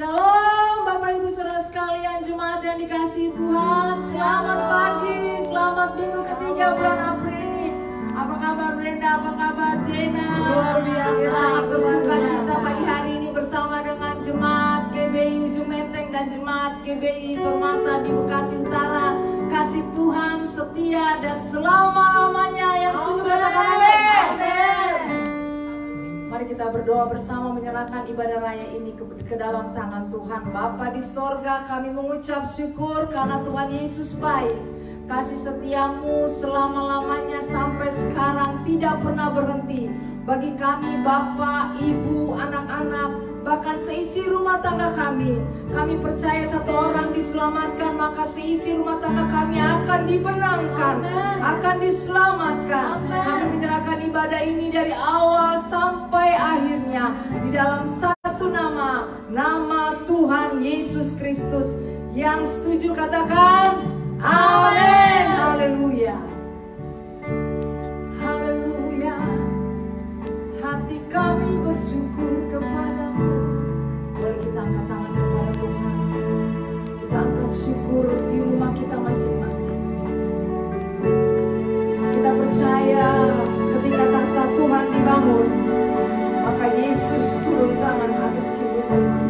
Shalom Bapak Ibu Saudara sekalian, jemaat yang dikasihi Tuhan. Selamat pagi, selamat minggu ketiga bulan April ini. Apa kabar Brenda, apa kabar Jena? Sangat bersuka cita pagi hari ini bersama dengan jemaat GBI Ujung Menteng dan jemaat GBI Permata di Bekasi Utara. Kasih Tuhan setia dan selama-lamanya. Yang setuju katakan amin. Mari kita berdoa bersama menyerahkan ibadah raya ini ke dalam tangan Tuhan. Bapa di sorga, kami mengucap syukur karena Tuhan Yesus baik. Kasih setiamu selama-lamanya sampai sekarang tidak pernah berhenti. Bagi kami Bapa, Ibu, anak-anak, bahkan seisi rumah tangga kami. Kami percaya satu orang diselamatkan, maka seisi rumah tangga kami akan dibenangkan, akan diselamatkan. Kami menyerahkan ibadah ini dari awal sampai akhirnya di dalam satu nama, nama Tuhan Yesus Kristus. Yang setuju katakan amin. Haleluya. Haleluya. Hati kami bersyukur kepadamu. Boleh kita angkat tangan kepada Tuhan. Kita angkat syukur di rumah kita masing-masing. Kita percaya ketika tahta Tuhan dibangun, maka Yesus turun tangan atas kehidupan kita.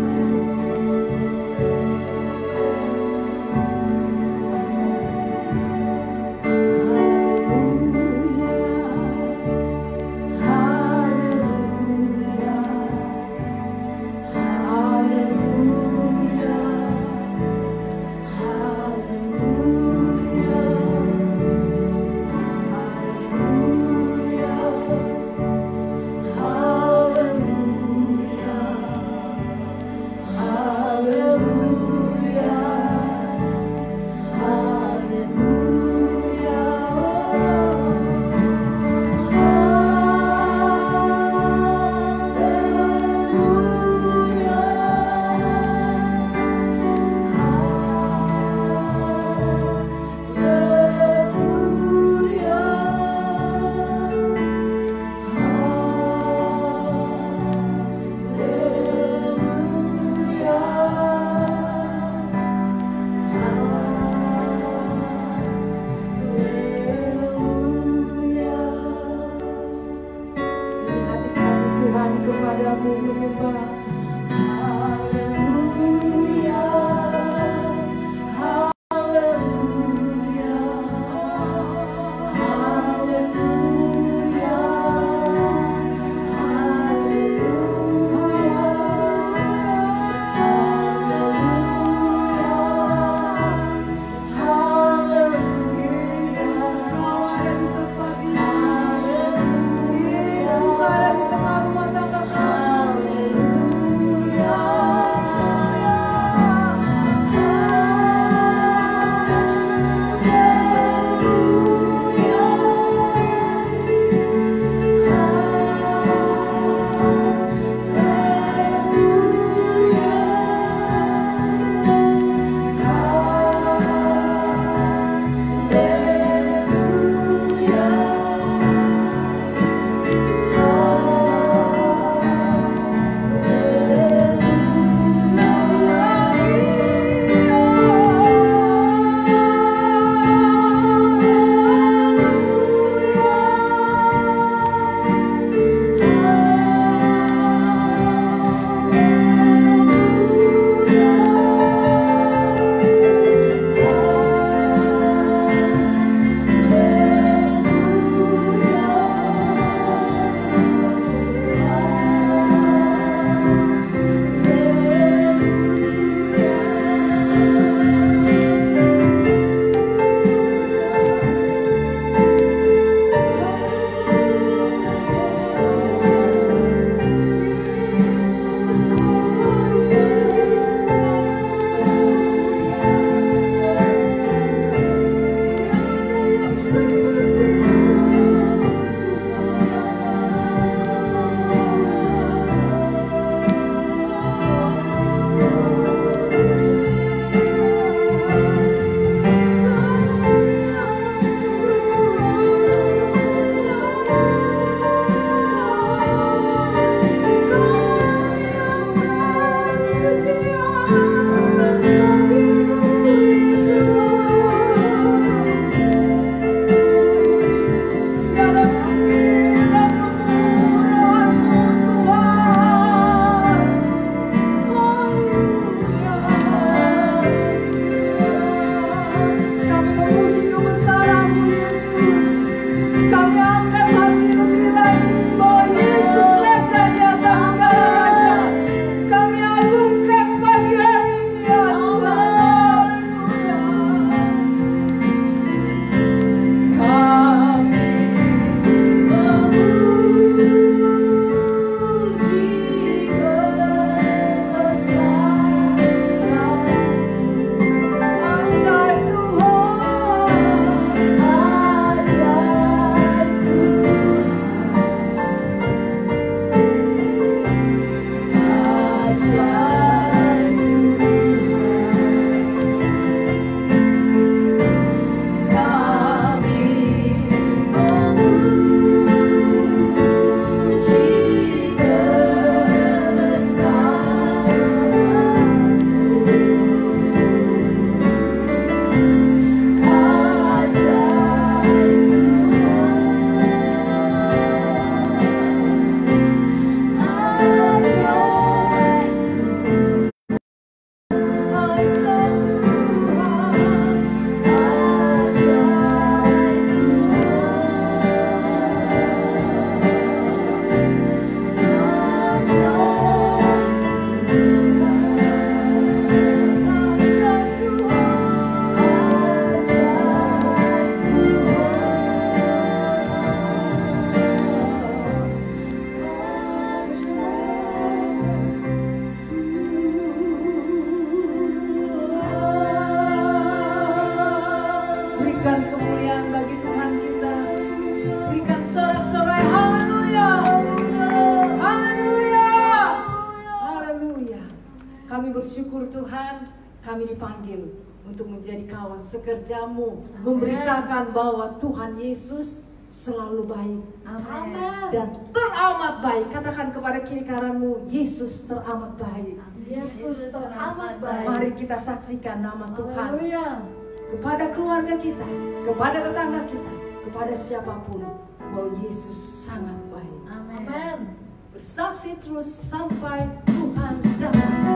Sekerjamu memberitakan bahwa Tuhan Yesus selalu baik. Amin. Dan teramat baik. Katakan kepada kiri kananmu, Yesus teramat baik. Yesus teramat baik. Mari kita saksikan nama Tuhan. Haleluya. Kepada keluarga kita, kepada tetangga kita, kepada siapapun, bahwa Yesus sangat baik. Amin. Bersaksi terus sampai Tuhan datang.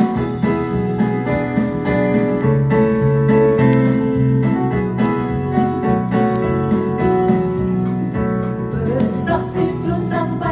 Bersaksi terus sampai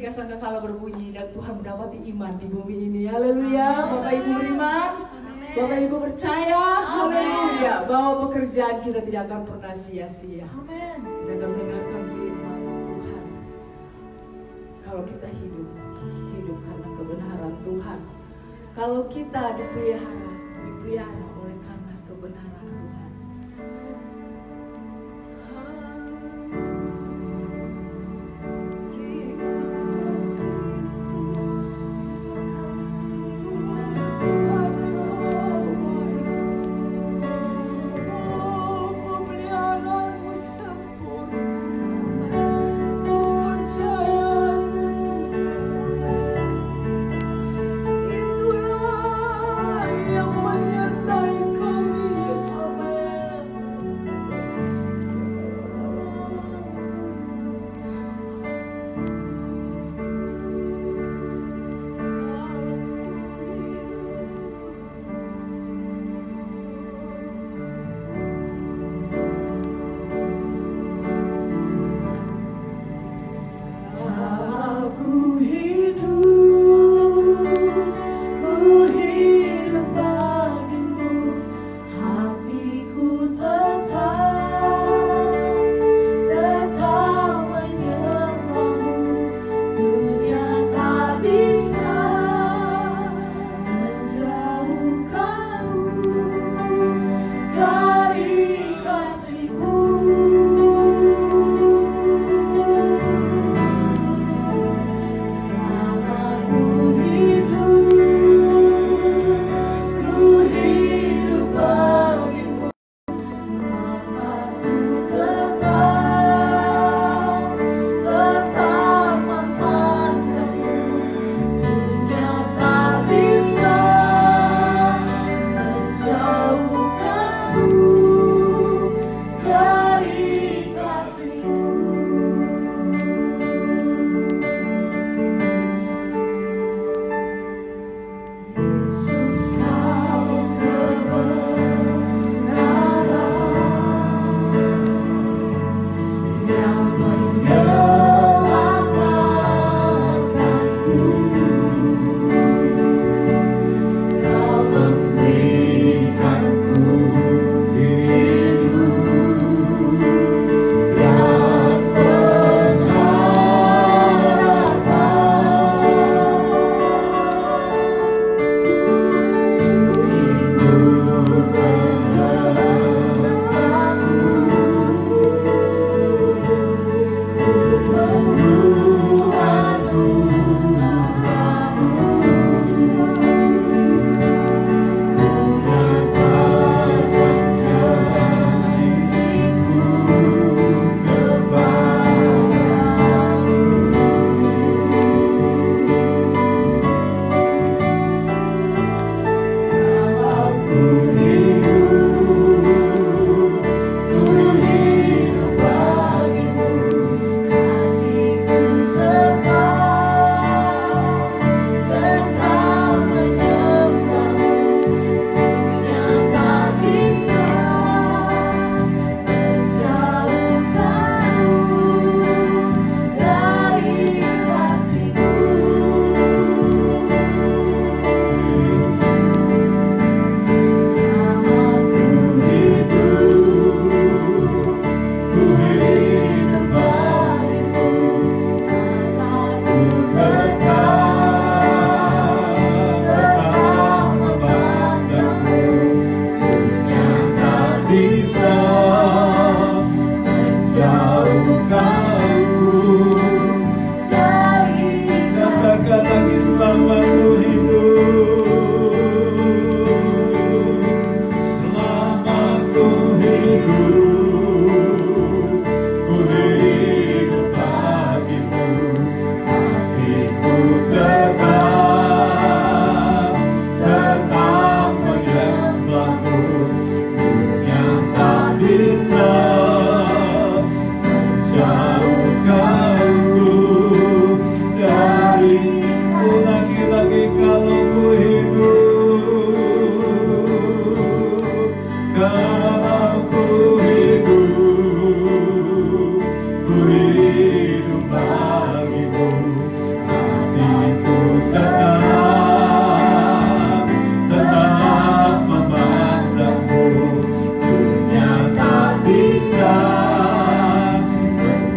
ketika sangkakala berbunyi dan Tuhan mendapati iman di bumi ini. Haleluya. Bapak Ibu beriman, Bapak Ibu percaya, haleluya, bahwa pekerjaan kita tidak akan pernah sia-sia. Kita akan mendengarkan firman Tuhan. Kalau kita hidup karena kebenaran Tuhan. Kalau kita dipelihara oleh karena kebenaran Tuhan.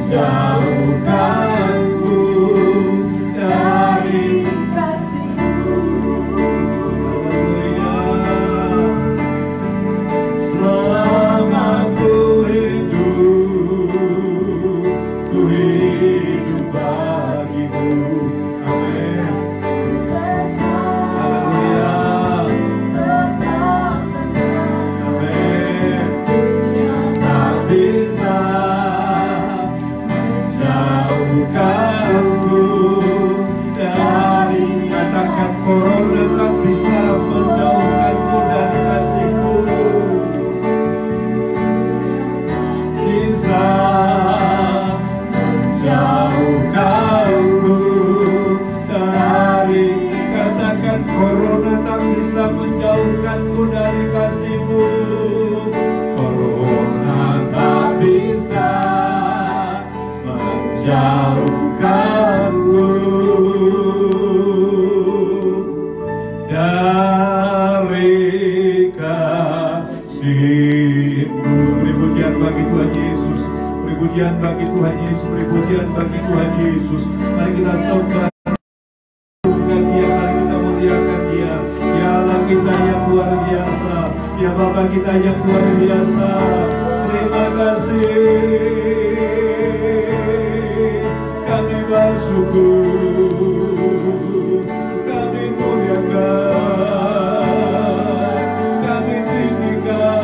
menjauhkanku dari kasih-Mu. selama ku hidup bagimu. Amin. Haleluya. Amin. Tak bisa menjauhkanku dari, katakan corona tak bisa menjauhkanku dari kasih-Mu. Bisa menjauhkanku dari, katakan corona tak bisa menjauhkanku dari kasih-Mu. Corona tak bisa menjauhkanku dari kasih-Mu. Beri pujian bagi Tuhan Yesus. Beri pujian bagi Tuhan Yesus. Beri pujian bagi Tuhan Yesus. Mari kita sembah Dia, mari kita muliakan Dia. Ya Allah kita yang luar biasa, ya Bapa kita yang luar biasa. Terima kasih, kami bersyukur, kami muliakan, kami tinggikan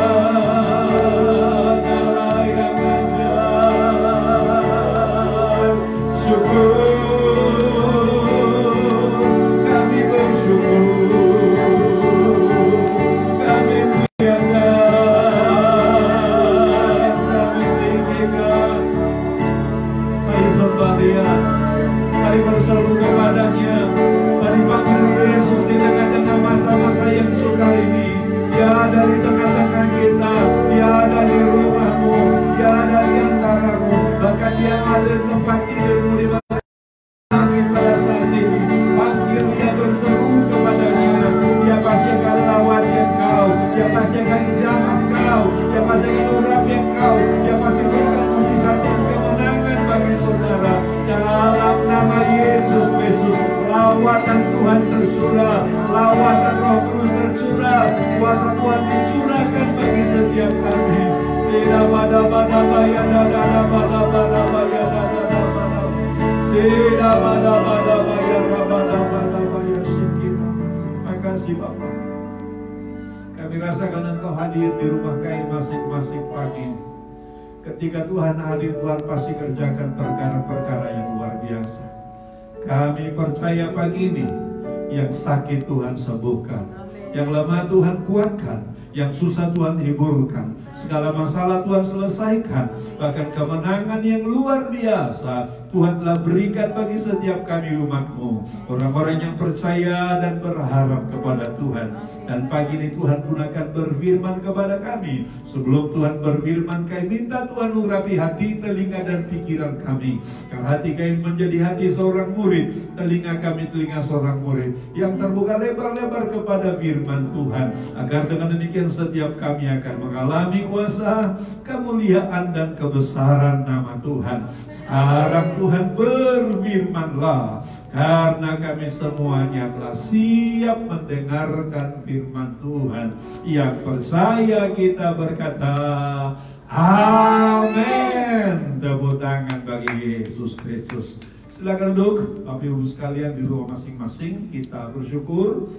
Allah yang ajaib. Syukur, kami bersyukur, kami muliakan, kami tinggikan. Mari sembah Dia, mari berseru kepadanya, mari panggil Yesus di tengah-tengah masa-masa yang sukar ini. Dia ada di tengah-tengah kita, Dia ada di rumahmu, Dia ada di antaramu, bahkan Dia ada di tempat tidurmu di mana sakit pada saat ini. Panggil Dia, berseru kepadanya, Dia pasti akan lawat engkau, Dia pasti akan jamah engkau, Dia pasti akan urapi engkau, Dia pasti berikan mujizat dan kemenangan bagi saudara. Dalam nama Yesus Kristus, lawatan Tuhan tercurah, lawatan Roh Kudus tercurah, kuasa Tuhan dicurahkan bagi setiap kami. Terima kasih Bapa. Kami rasakan Engkau hadir di rumah kami masing-masing pagi ini. Ketika Tuhan hadir, Tuhan pasti kerjakan perkara-perkara yang luar biasa. Kami percaya pagi ini, yang sakit Tuhan sembuhkan, yang lemah Tuhan kuatkan, yang susah Tuhan hiburkan, segala masalah Tuhan selesaikan. Bahkan kemenangan yang luar biasa Tuhan telah berikan bagi setiap kami umat-Mu, orang-orang yang percaya dan berharap kepada Tuhan. Dan pagi ini Tuhan pun akan berfirman kepada kami. Sebelum Tuhan berfirman, kami minta Tuhan urapi hati, telinga dan pikiran kami. Karena hati kami menjadi hati seorang murid, telinga kami telinga seorang murid, yang terbuka lebar-lebar kepada firman Tuhan, agar dengan demikian setiap kami akan mengalami kuasa, kemuliaan dan kebesaran nama Tuhan. Sekarang Tuhan berfirmanlah, karena kami semuanya telah siap mendengarkan firman Tuhan. Yang percaya kita berkata amin. Tepuk tangan bagi Yesus Kristus. Silakan duduk, Bapak Ibu sekalian di rumah masing-masing. Kita bersyukur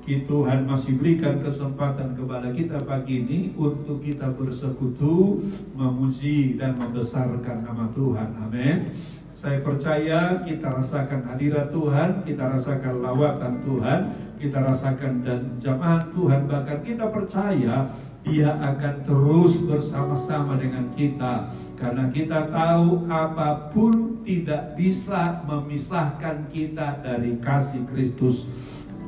Tuhan masih berikan kesempatan kepada kita pagi ini untuk kita bersekutu, memuji dan membesarkan nama Tuhan. Amin. Saya percaya kita rasakan hadirat Tuhan, kita rasakan lawatan Tuhan, kita rasakan dan jamaah Tuhan. Bahkan kita percaya Dia akan terus bersama-sama dengan kita, karena kita tahu apapun tidak bisa memisahkan kita dari kasih Kristus.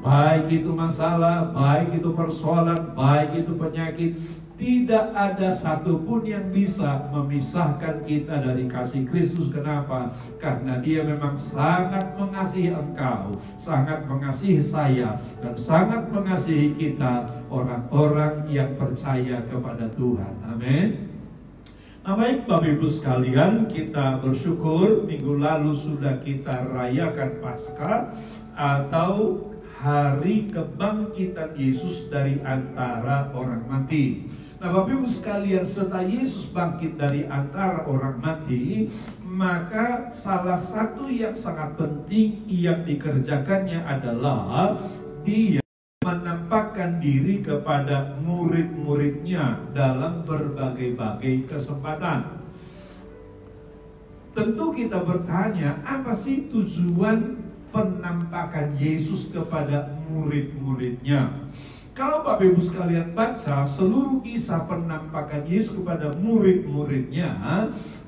Baik itu masalah, baik itu persoalan, baik itu penyakit, tidak ada satupun yang bisa memisahkan kita dari kasih Kristus. Kenapa? Karena Dia memang sangat mengasihi engkau, sangat mengasihi saya, dan sangat mengasihi kita, orang-orang yang percaya kepada Tuhan. Amin. Nah baik Bapak Ibu sekalian, kita bersyukur minggu lalu sudah kita rayakan Paskah atau hari kebangkitan Yesus dari antara orang mati. Nah Bapak Ibu sekalian, setelah Yesus bangkit dari antara orang mati, maka salah satu yang sangat penting yang dikerjakannya adalah Dia menampakkan diri kepada murid-muridnya dalam berbagai-bagai kesempatan. Tentu kita bertanya, apa sih tujuan penampakan Yesus kepada murid-muridnya? Kalau Bapak Ibu sekalian baca seluruh kisah penampakan Yesus kepada murid-muridnya,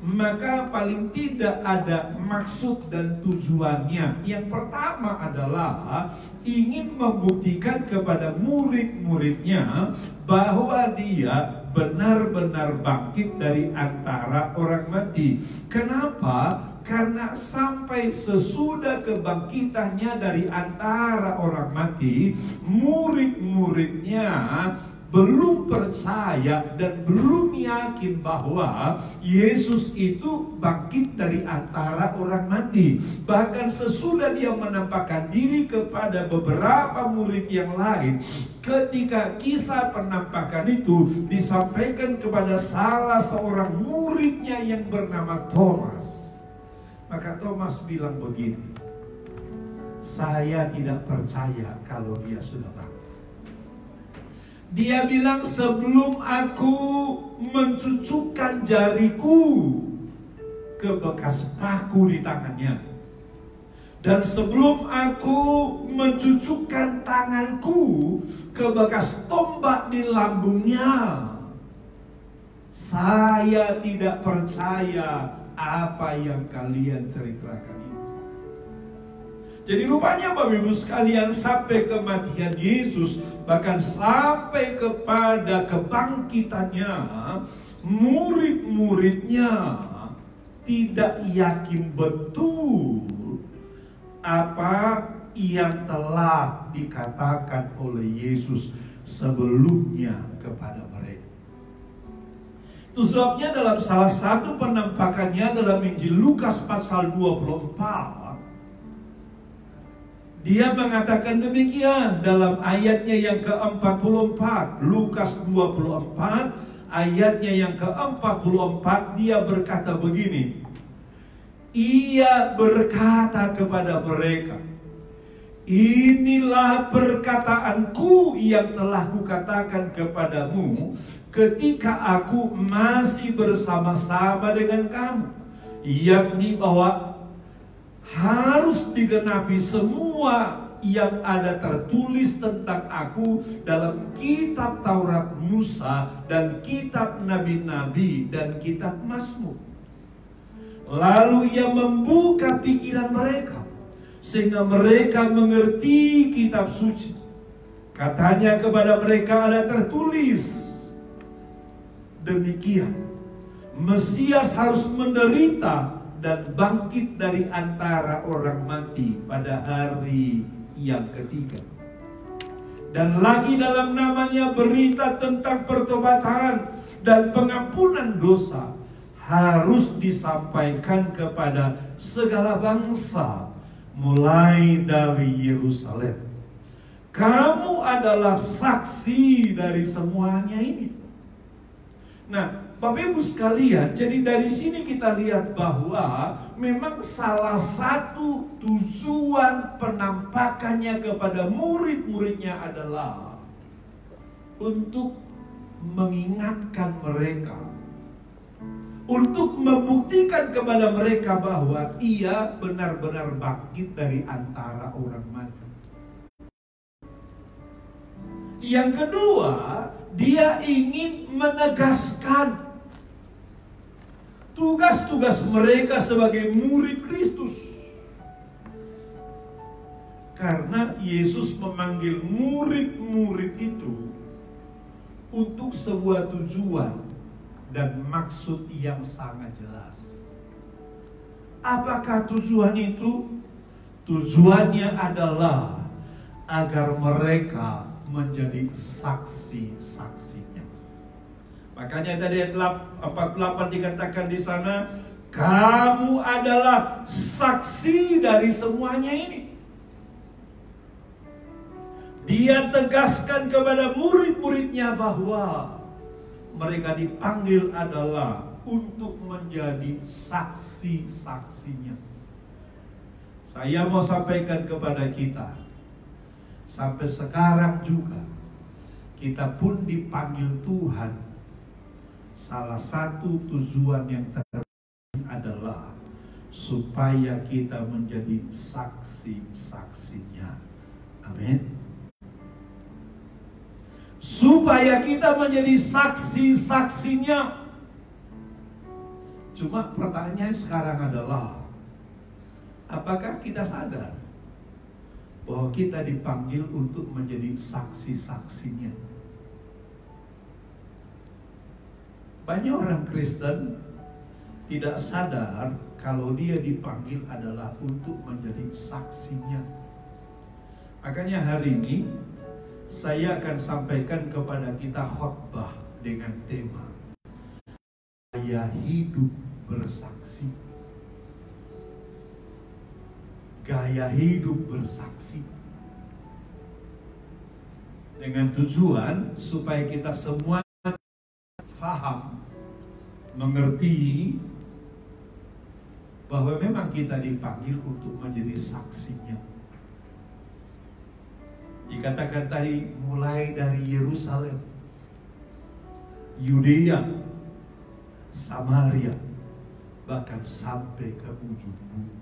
maka paling tidak ada maksud dan tujuannya. Yang pertama adalah ingin membuktikan kepada murid-muridnya bahwa Dia benar-benar bangkit dari antara orang mati. Kenapa? Karena sampai sesudah kebangkitannya dari antara orang mati, murid-muridnya belum percaya dan belum yakin bahwa Yesus itu bangkit dari antara orang mati. Bahkan sesudah Dia menampakkan diri kepada beberapa murid yang lain, ketika kisah penampakan itu disampaikan kepada salah seorang muridnya yang bernama Thomas, maka Thomas bilang begini, saya tidak percaya kalau Dia sudah bangkit. Dia bilang, sebelum aku mencucukkan jariku ke bekas paku di tangannya, dan sebelum aku mencucukkan tanganku ke bekas tombak di lambungnya, saya tidak percaya apa yang kalian ceritakan itu. Jadi rupanya Bapak Ibu sekalian, sampai kematian Yesus, bahkan sampai kepada kebangkitannya, murid-muridnya tidak yakin betul apa yang telah dikatakan oleh Yesus sebelumnya kepada mereka. Itu sebabnya dalam salah satu penampakannya dalam Injil Lukas pasal 24, Dia mengatakan demikian dalam ayatnya yang ke-44. Lukas 24 ayatnya yang ke-44, Dia berkata begini, Ia berkata kepada mereka, inilah perkataanku yang telah kukatakan kepadamu ketika aku masih bersama-sama dengan kamu, yakni bahwa harus digenapi semua yang ada tertulis tentang aku dalam kitab Taurat Musa dan kitab Nabi-Nabi dan kitab Mazmur. Lalu Ia membuka pikiran mereka sehingga mereka mengerti kitab suci. Katanya kepada mereka, ada tertulis demikian, Mesias harus menderita dan bangkit dari antara orang mati pada hari yang ketiga. Dan lagi dalam namanya berita tentang pertobatan dan pengampunan dosa harus disampaikan kepada segala bangsa, mulai dari Yerusalem. Kamu adalah saksi dari semuanya ini. Nah, Bapak Ibu sekalian, jadi dari sini kita lihat bahwa memang salah satu tujuan penampakannya kepada murid-muridnya adalah untuk mengingatkan mereka, untuk membuktikan kepada mereka bahwa Ia benar-benar bangkit dari antara orang mati. Yang kedua, Dia ingin menegaskan tugas-tugas mereka sebagai murid Kristus. Karena Yesus memanggil murid-murid itu untuk sebuah tujuan dan maksud yang sangat jelas. Apakah tujuan itu? Tujuannya adalah agar mereka menjadi saksi-saksinya. Makanya tadi ayat 48 dikatakan di sana, kamu adalah saksi dari semuanya ini. Dia tegaskan kepada murid-muridnya bahwa mereka dipanggil adalah untuk menjadi saksi-saksinya. Saya mau sampaikan kepada kita, sampai sekarang juga kita pun dipanggil Tuhan. Salah satu tujuan yang terpenting adalah supaya kita menjadi saksi-saksinya. Amin. Supaya kita menjadi saksi-saksinya. Cuma pertanyaan sekarang adalah, apakah kita sadar bahwa kita dipanggil untuk menjadi saksi-saksinya? Banyak orang Kristen tidak sadar kalau dia dipanggil adalah untuk menjadi saksinya. Makanya hari ini saya akan sampaikan kepada kita khotbah dengan tema gaya hidup bersaksi. Gaya hidup bersaksi. Dengan tujuan supaya kita semua paham, mengerti bahwa memang kita dipanggil untuk menjadi saksinya. Dikatakan tadi mulai dari Yerusalem, Yudea, Samaria, bahkan sampai ke ujung bumi.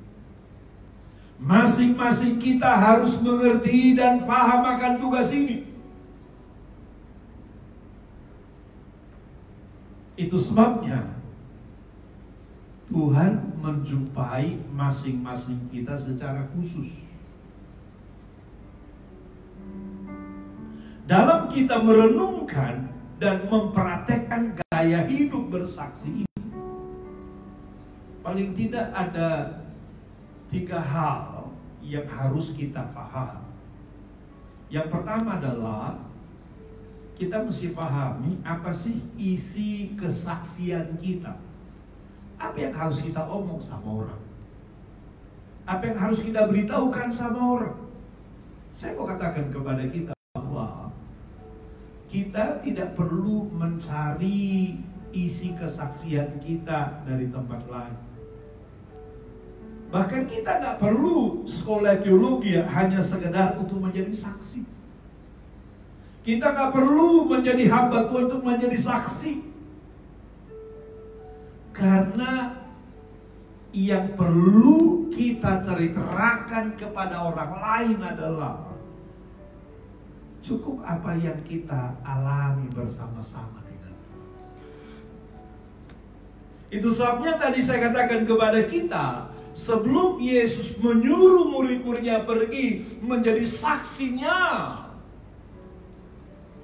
Masing-masing kita harus mengerti dan faham akan tugas ini. Itu sebabnya Tuhan menjumpai masing-masing kita secara khusus. Dalam kita merenungkan dan mempraktekkan gaya hidup bersaksi ini, paling tidak ada 3 hal yang harus kita paham. Yang pertama adalah kita mesti pahami apa sih isi kesaksian kita. Apa yang harus kita omong sama orang? Apa yang harus kita beritahukan sama orang? Saya mau katakan kepada kita bahwa kita tidak perlu mencari isi kesaksian kita dari tempat lain. Bahkan kita nggak perlu sekolah teologi hanya sekedar untuk menjadi saksi. Kita nggak perlu menjadi hamba Tuhan untuk menjadi saksi. Karena yang perlu kita ceritakan kepada orang lain adalah cukup apa yang kita alami bersama-sama dengan Tuhan. Itu sebabnya tadi saya katakan kepada kita, sebelum Yesus menyuruh murid-muridnya pergi menjadi saksinya,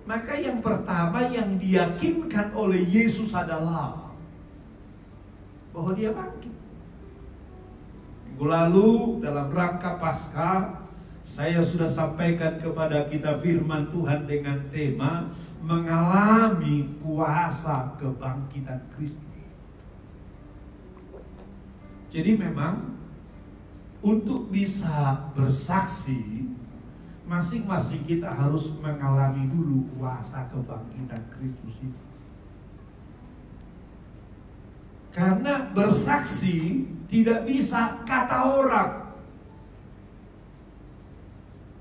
maka yang pertama yang diyakinkan oleh Yesus adalah bahwa dia bangkit. Minggu lalu dalam rangka Paskah, saya sudah sampaikan kepada kita firman Tuhan dengan tema mengalami kuasa kebangkitan Kristus. Jadi memang untuk bisa bersaksi, masing-masing kita harus mengalami dulu kuasa kebangkitan Kristus itu. Karena bersaksi tidak bisa kata orang.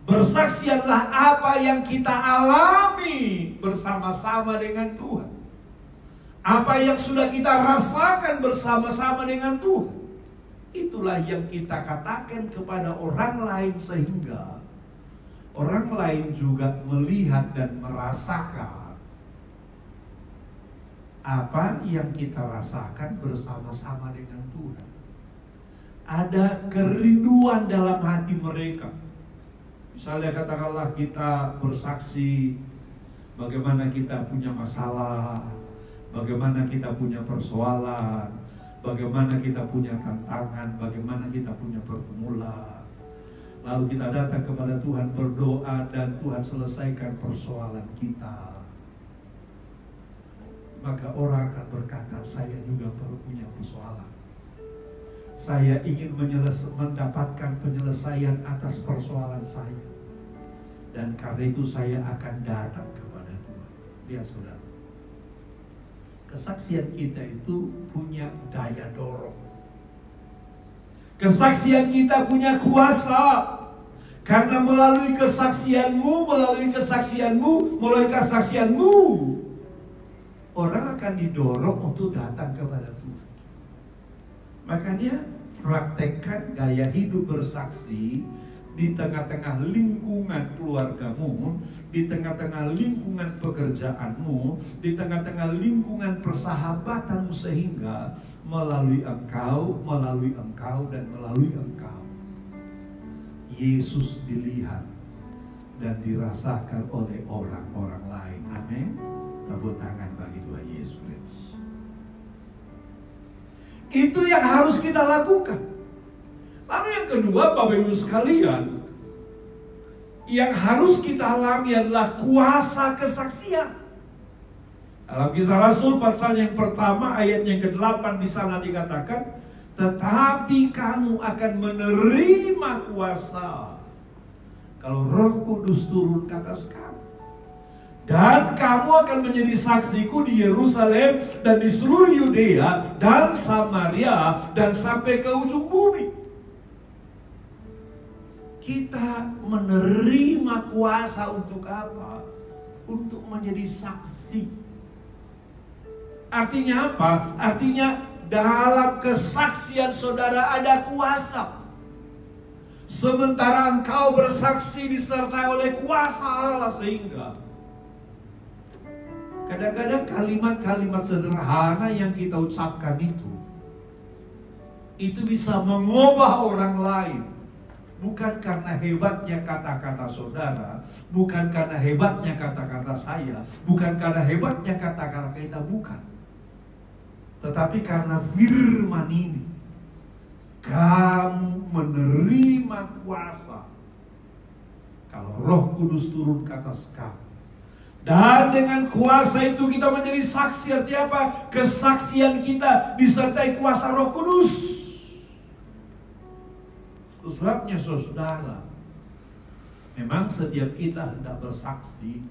Bersaksi adalah apa yang kita alami bersama-sama dengan Tuhan. Apa yang sudah kita rasakan bersama-sama dengan Tuhan. Itulah yang kita katakan kepada orang lain sehingga orang lain juga melihat dan merasakan apa yang kita rasakan bersama-sama dengan Tuhan. Ada kerinduan dalam hati mereka. Misalnya katakanlah kita bersaksi bagaimana kita punya masalah, bagaimana kita punya persoalan, bagaimana kita punya tantangan, bagaimana kita punya pergumulan. Lalu kita datang kepada Tuhan berdoa dan Tuhan selesaikan persoalan kita. maka orang akan berkata, saya juga perlu punya persoalan. Saya ingin mendapatkan penyelesaian atas persoalan saya. Dan karena itu saya akan datang kepada Tuhan. Lihat saudara, kesaksian kita itu punya daya dorong. Kesaksian kita punya kuasa. Karena melalui kesaksianmu, orang akan didorong untuk datang kepada Tuhan. Makanya praktekkan gaya hidup bersaksi di tengah-tengah lingkungan keluargamu, di tengah-tengah lingkungan pekerjaanmu, di tengah-tengah lingkungan persahabatanmu, sehingga melalui engkau, dan melalui engkau Yesus dilihat dan dirasakan oleh orang-orang lain. Amin. Tepuk tangan bagi Tuhan Yesus. Itu yang harus kita lakukan. Lalu yang kedua, Bapak Ibu sekalian, yang harus kita alami adalah kuasa kesaksian. Dalam Kisah Rasul pasal yang pertama ayat yang ke-8 di sana dikatakan, tetapi kamu akan menerima kuasa kalau Roh Kudus turun ke atas kamu. Dan kamu akan menjadi saksiku di Yerusalem dan di seluruh Yudea dan Samaria dan sampai ke ujung bumi. Kita menerima kuasa untuk apa? Untuk menjadi saksi. Artinya apa? Artinya dalam kesaksian saudara ada kuasa. Sementara engkau bersaksi disertai oleh kuasa Allah, sehingga kadang-kadang kalimat-kalimat sederhana yang kita ucapkan itu bisa mengubah orang lain. Bukan karena hebatnya kata-kata saudara, bukan karena hebatnya kata-kata saya, bukan karena hebatnya kata-kata kita, bukan. Tetapi karena firman ini, kamu menerima kuasa kalau Roh Kudus turun ke atas kamu. Dan dengan kuasa itu kita menjadi saksi. Artinya apa? Kesaksian kita disertai kuasa Roh Kudus. Sebabnya saudara, memang setiap kita hendak bersaksi,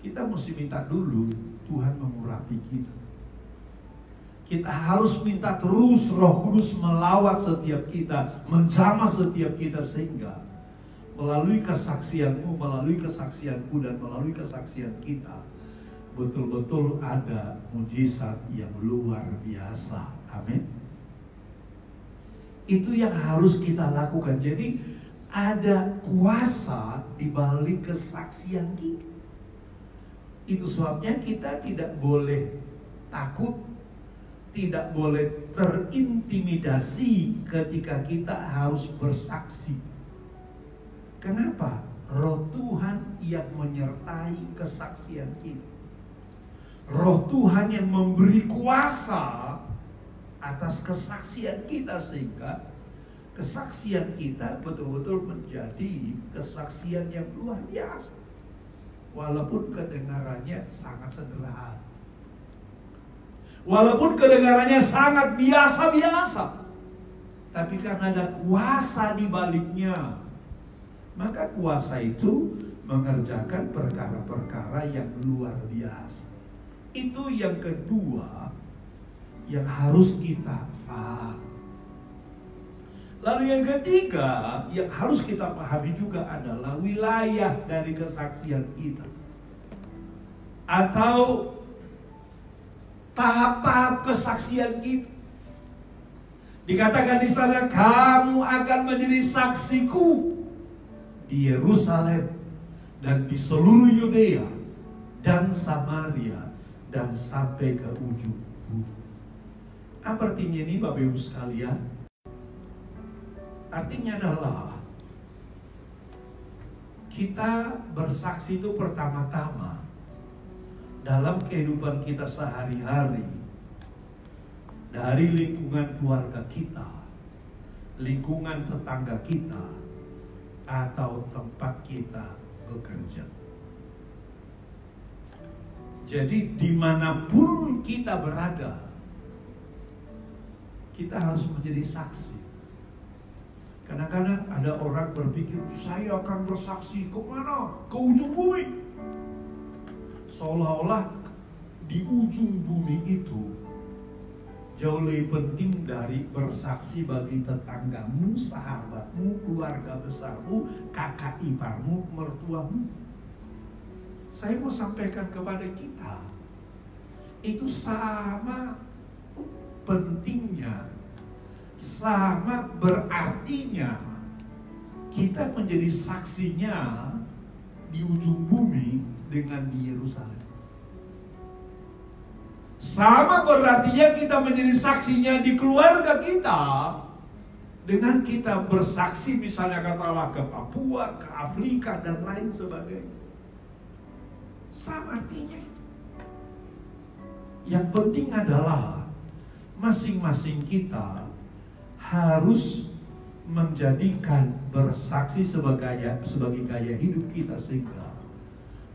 kita mesti minta dulu Tuhan mengurapi kita. Kita harus minta terus Roh Kudus melawat setiap kita, menjamah setiap kita, sehingga melalui kesaksianmu, melalui kesaksianku, dan melalui kesaksian kita, betul-betul ada mujizat yang luar biasa. Amin. Itu yang harus kita lakukan. Jadi ada kuasa di balik kesaksian kita. Itu sebabnya kita tidak boleh takut, tidak boleh terintimidasi ketika kita harus bersaksi. Kenapa? Roh Tuhan yang menyertai kesaksian kita. Roh Tuhan yang memberi kuasa atas kesaksian kita, sehingga kesaksian kita betul-betul menjadi kesaksian yang luar biasa. Walaupun kedengarannya sangat sederhana, walaupun kedengarannya sangat biasa-biasa, tapi karena ada kuasa di baliknya, maka kuasa itu mengerjakan perkara-perkara yang luar biasa. Itu yang kedua yang harus kita paham. Lalu yang ketiga yang harus kita pahami juga adalah wilayah dari kesaksian kita, atau tahap-tahap kesaksian kita. Dikatakan di sana, kamu akan menjadi saksiku di Yerusalem dan di seluruh Yudea dan Samaria dan sampai ke ujung bumi. Apa artinya ini, Bapak Ibu sekalian? Artinya adalah kita bersaksi itu pertama-tama dalam kehidupan kita sehari-hari, dari lingkungan keluarga kita, lingkungan tetangga kita, atau tempat kita bekerja. Jadi dimanapun kita berada, kita harus menjadi saksi. Kadang-kadang ada orang berpikir, saya akan bersaksi kemana? Ke ujung bumi. Seolah-olah di ujung bumi itu jauh lebih penting dari bersaksi bagi tetanggamu, sahabatmu, keluarga besarmu, kakak iparmu, mertuamu. Saya mau sampaikan kepada kita, itu sama pentingnya, sama berartinya kita menjadi saksinya di ujung bumi dengan di Yerusalem. Sama berartinya kita menjadi saksinya di keluarga kita dengan kita bersaksi misalnya katakanlah ke Papua, ke Afrika dan lain sebagainya. Sama artinya itu. Yang penting adalah masing-masing kita harus menjadikan bersaksi sebagai gaya hidup kita, sehingga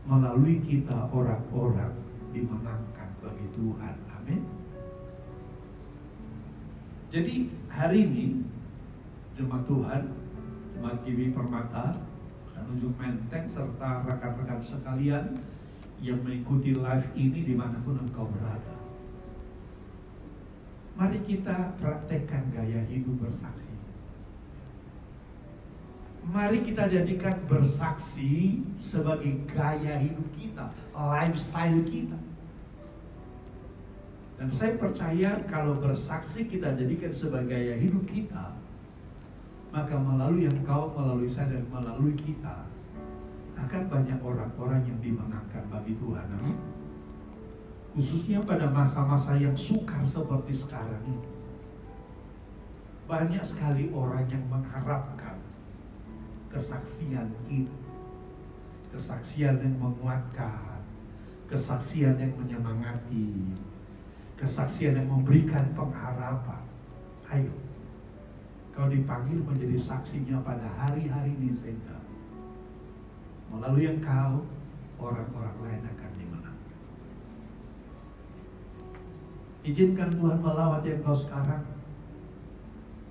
melalui kita orang-orang dimenangkan bagi Tuhan. Amin. Jadi hari ini jemaat Tuhan, jemaat GBI Permata dan Ujung Menteng serta rekan-rekan sekalian yang mengikuti live ini dimanapun engkau berada, mari kita praktekkan gaya hidup bersaksi. Mari kita jadikan bersaksi sebagai gaya hidup kita, lifestyle kita. Dan saya percaya kalau bersaksi kita jadikan sebagai gaya hidup kita, maka melalui engkau, melalui saya, dan melalui kita akan banyak orang-orang yang dimenangkan bagi Tuhan. Amin. Khususnya pada masa-masa yang sukar seperti sekarang ini, banyak sekali orang yang mengharapkan kesaksian kita, kesaksian yang menguatkan, kesaksian yang menyemangati, kesaksian yang memberikan pengharapan. Ayo, kau dipanggil menjadi saksinya pada hari-hari ini, sehingga melalui engkau orang-orang lain akan dimenangkan. Izinkan Tuhan melawat yang kau sekarang.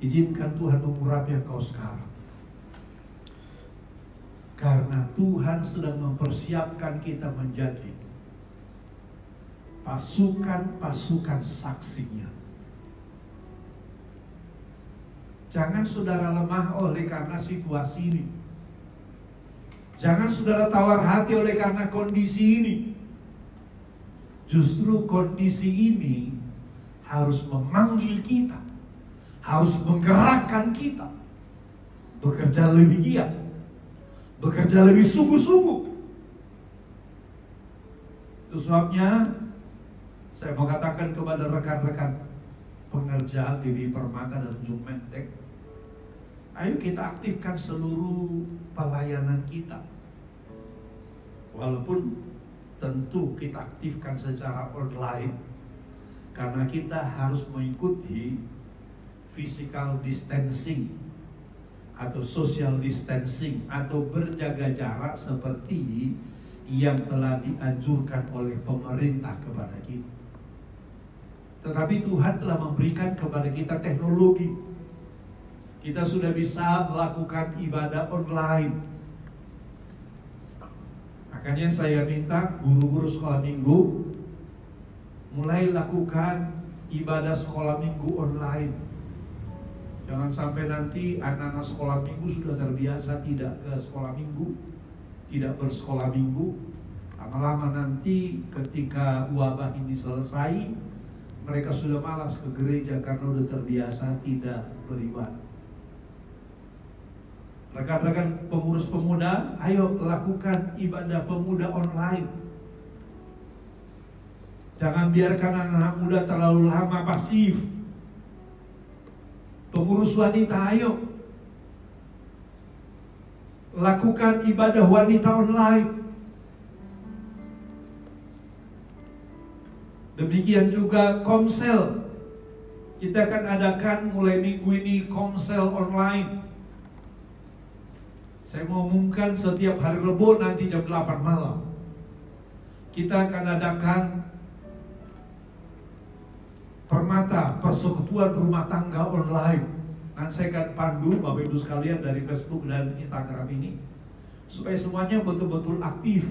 Izinkan Tuhan mengurapi yang kau sekarang. Karena Tuhan sedang mempersiapkan kita menjadi pasukan-pasukan saksinya. Jangan saudara lemah oleh karena situasi ini. Jangan saudara tawar hati oleh karena kondisi ini. Justru kondisi ini harus memanggil kita, harus menggerakkan kita bekerja lebih giat, bekerja lebih sungguh-sungguh. Itu sebabnya saya mau katakan kepada rekan-rekan pengerja GBI Permata dan Ujung Menteng, ayo kita aktifkan seluruh pelayanan kita. Walaupun tentu kita aktifkan secara online, karena kita harus mengikuti physical distancing atau social distancing atau berjaga jarak seperti yang telah dianjurkan oleh pemerintah kepada kita. Tetapi Tuhan telah memberikan kepada kita teknologi. Kita sudah bisa melakukan ibadah online. Makanya saya minta guru-guru sekolah minggu mulai lakukan ibadah sekolah minggu online. Jangan sampai nanti anak-anak sekolah minggu sudah terbiasa tidak ke sekolah minggu, tidak bersekolah minggu. Lama-lama nanti ketika wabah ini selesai, mereka sudah malas ke gereja karena sudah terbiasa tidak beribadah. Rekan-rekan pengurus pemuda, ayo lakukan ibadah pemuda online. Jangan biarkan anak-anak muda terlalu lama pasif. Pengurus wanita, ayo lakukan ibadah wanita online. Demikian juga komsel. Kita akan adakan mulai minggu ini komsel online. Saya mau umumkan setiap hari Rebo nanti jam 8 malam. kita akan adakan Permata Persekutuan Rumah Tangga online. Nanti saya akan pandu Bapak Ibu sekalian dari Facebook dan Instagram ini, supaya semuanya betul-betul aktif.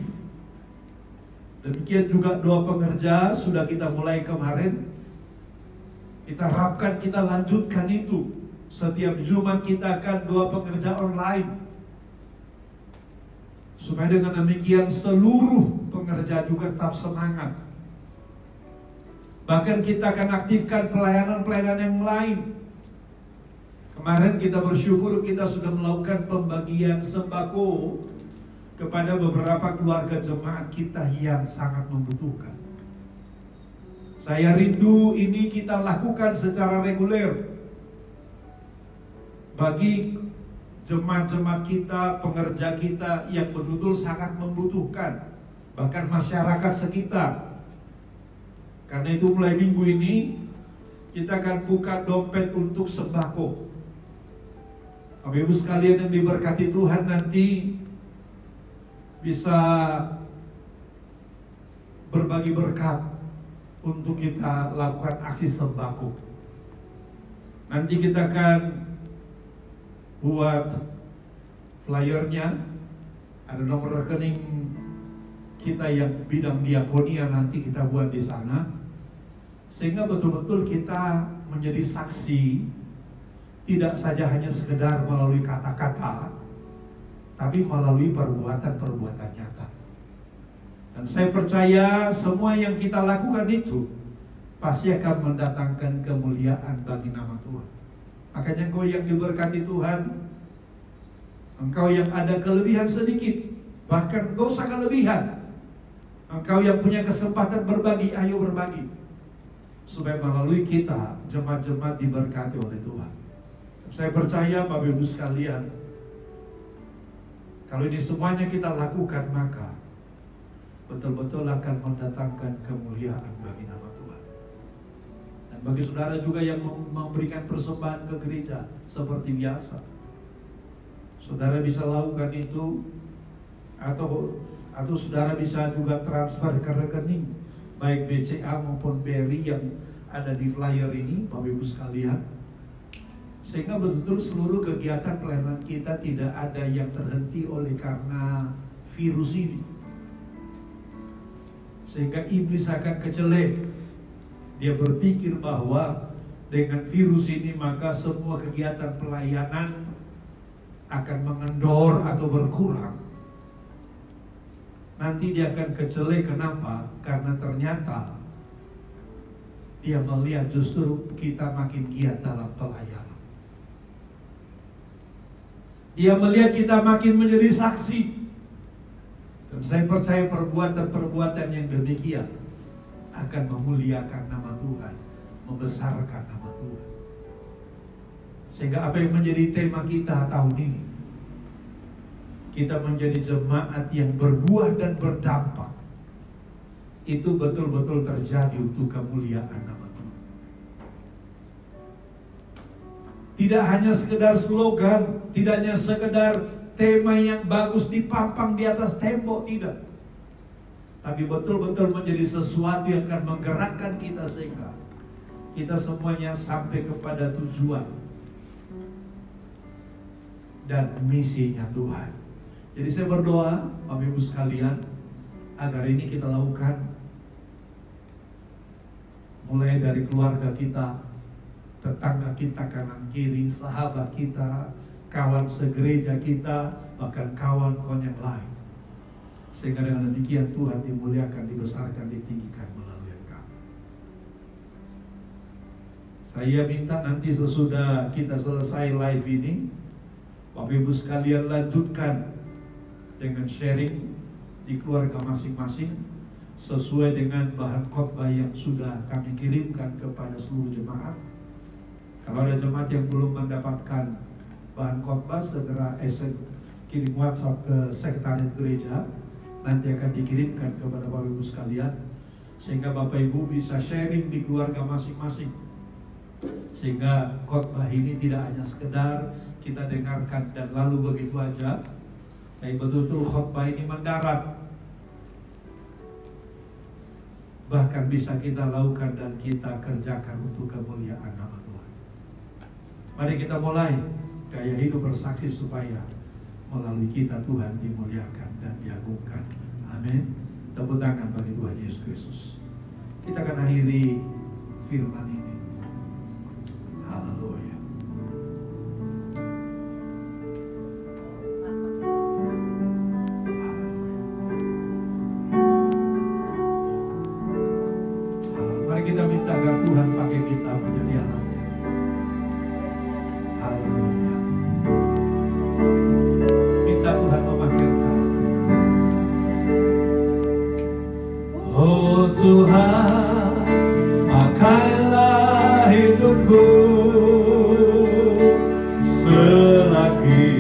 Demikian juga doa pengerja sudah kita mulai kemarin. Kita harapkan kita lanjutkan itu. Setiap Jumat kita akan doa pengerja online, supaya dengan demikian seluruh pengerja juga tetap semangat. Bahkan kita akan aktifkan pelayanan-pelayanan yang lain. Kemarin kita bersyukur kita sudah melakukan pembagian sembako kepada beberapa keluarga jemaat kita yang sangat membutuhkan. Saya rindu ini kita lakukan secara reguler bagi jemaat-jemaat kita, pengerja kita yang betul-betul sangat membutuhkan, bahkan masyarakat sekitar. Karena itu mulai minggu ini kita akan buka dompet untuk sembako. Bapak Ibu sekalian yang diberkati Tuhan, nanti bisa berbagi berkat untuk kita lakukan aksi sembako. Nanti kita akan buat flyernya, ada nomor rekening kita yang bidang diakonia, nanti kita buat di sana, sehingga betul-betul kita menjadi saksi, tidak saja hanya sekedar melalui kata-kata, tapi melalui perbuatan-perbuatan nyata. Dan saya percaya semua yang kita lakukan itu pasti akan mendatangkan kemuliaan bagi nama Tuhan. Makanya engkau yang diberkati Tuhan, engkau yang ada kelebihan sedikit, bahkan gak usah kelebihan, engkau yang punya kesempatan berbagi, ayo berbagi, supaya melalui kita jemaat-jemaat diberkati oleh Tuhan. Saya percaya Bapak Ibu sekalian, kalau ini semuanya kita lakukan, maka betul-betul akan mendatangkan kemuliaan bagi nama Tuhan. Dan bagi saudara juga yang memberikan persembahan ke gereja seperti biasa, saudara bisa lakukan itu, atau saudara bisa juga transfer ke rekening baik BCA maupun BRI yang ada di flyer ini, Bapak Ibu sekalian, sehingga betul-betul seluruh kegiatan pelayanan kita tidak ada yang terhenti oleh karena virus ini. Sehingga iblis akan kecelek. Dia berpikir bahwa dengan virus ini maka semua kegiatan pelayanan akan mengendor atau berkurang. Nanti dia akan kecelek. Kenapa? Karena ternyata dia melihat justru kita makin giat dalam pelayanan. Dia melihat kita makin menjadi saksi. Dan saya percaya perbuatan-perbuatan yang demikian akan memuliakan nama Tuhan, membesarkan nama Tuhan. Sehingga apa yang menjadi tema kita tahun ini, kita menjadi jemaat yang berbuah dan berdampak, itu betul-betul terjadi untuk kemuliaan nama Tuhan. Tidak hanya sekedar slogan, tidak hanya sekedar tema yang bagus dipampang di atas tembok, tidak. Tapi betul-betul menjadi sesuatu yang akan menggerakkan kita sehingga kita semuanya sampai kepada tujuan dan misinya Tuhan. Jadi saya berdoa, Bapak Ibu sekalian, agar ini kita lakukan mulai dari keluarga kita, tetangga kita kanan kiri, sahabat kita, kawan segereja kita, bahkan kawan-kawan yang lain. Sehingga dengan demikian Tuhan dimuliakan, dibesarkan, ditinggikan melalui engkau. Saya minta nanti sesudah kita selesai live ini, Bapak Ibu sekalian lanjutkan dengan sharing di keluarga masing-masing sesuai dengan bahan khotbah yang sudah kami kirimkan kepada seluruh jemaat. Kalau ada jemaat yang belum mendapatkan bahan khotbah, segera kirim WhatsApp ke sekretariat gereja, nanti akan dikirimkan kepada Bapak Ibu sekalian, sehingga Bapak Ibu bisa sharing di keluarga masing-masing, sehingga khotbah ini tidak hanya sekedar kita dengarkan dan lalu begitu aja, tapi betul-betul khotbah ini mendarat bahkan bisa kita lakukan dan kita kerjakan untuk kemuliaan nama Tuhan. Mari kita mulai gaya hidup bersaksi supaya melalui kita Tuhan dimuliakan dan diagungkan. Amin. Tepuk tangan bagi Tuhan Yesus Kristus. Kita akan akhiri firman ini. Haleluya. Mari kita minta agar Tuhan pakai kita menjadi alatnya. Haleluya. Minta Tuhan memakai kita. Oh Tuhan, pakailah hidupku selagi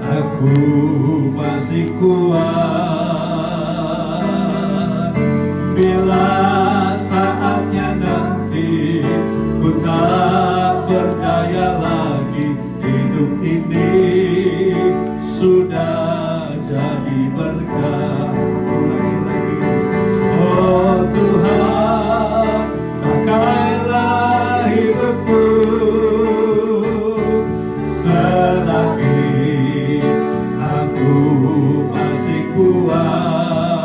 aku masih kuat. Bila saatnya nanti ku tak berdaya lagi, hidup ini sudah jadi berkah. Oh Tuhan, pakailah hidupku selagi aku masih kuat.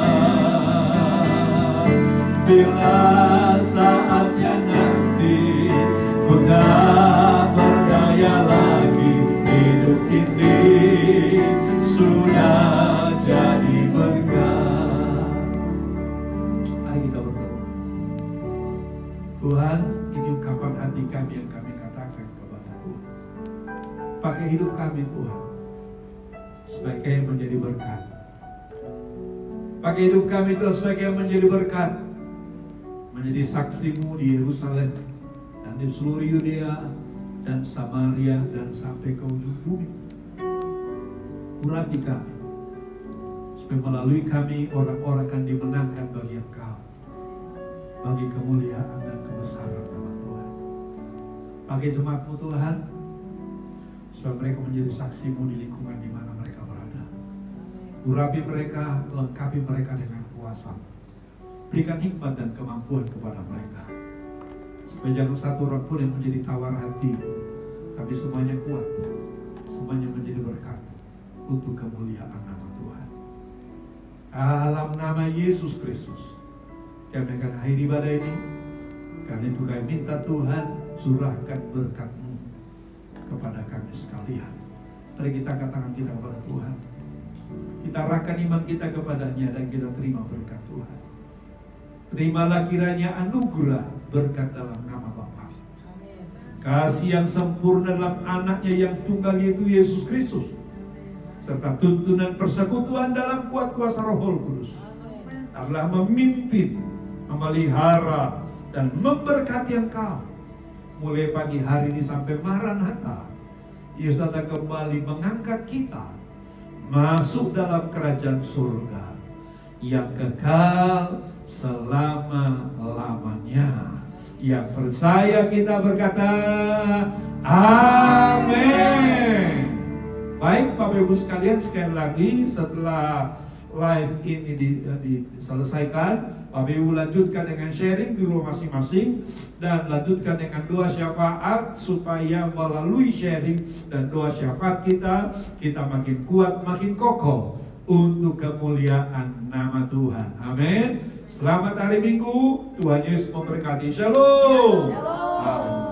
Bila saatnya nanti ku tak berdaya lagi, hidup ini sudah jadi berkah. Mari kita berdoa. Tuhan, ini ungkapan hati kami yang kami katakan kepada Tuhan. Pakai hidup kami Tuhan, supaya kami menjadi berkat. Pakai hidup kami Tuhan supaya kami menjadi berkat, menjadi saksimu di Yerusalem dan di seluruh Yudea dan Samaria dan sampai ke ujung bumi. Urapi kami, supaya melalui kami orang-orang akan dimenangkan bagi Engkau, bagi kemuliaan dan kebesaran nama Tuhan. Pakai jemaat-Mu Tuhan, supaya mereka menjadi saksi-Mu di lingkungan di mana mereka berada. Urapi mereka, lengkapi mereka dengan kuasa. Berikan hikmat dan kemampuan kepada mereka, supaya jangan satu orang pun yang menjadi tawar hati, tapi semuanya kuat, semuanya menjadi berkat untuk kemuliaan nama Tuhan. Dalam nama Yesus Kristus, kami akan akhiri ibadah ini. Karena itu kami minta Tuhan curahkan berkat-Mu kepada kami sekalian. Mari kita angkat tangan kita kepada Tuhan. Kita arahkan iman kita kepadanya dan kita terima berkat Tuhan. Terimalah kiranya anugerah berkat dalam nama Bapa, kasih yang sempurna dalam anaknya yang tunggal yaitu Yesus Kristus, serta tuntunan persekutuan dalam kuat kuasa Roh Kudus telah memimpin, memelihara dan memberkati engkau mulai pagi hari ini sampai Maranatha. Yesus datang kembali mengangkat kita masuk dalam kerajaan surga yang kekal selama-lamanya. Yang percaya kita berkata amin. Baik Bapak Ibu sekalian, sekali lagi setelah live ini diselesaikan, Bapak Ibu lanjutkan dengan sharing di rumah masing-masing dan lanjutkan dengan doa syafaat supaya melalui sharing dan doa syafaat kita makin kuat, makin kokoh untuk kemuliaan nama Tuhan. Amin. Selamat hari Minggu. Tuhan Yesus memberkati. Shalom. Shalom. Amin.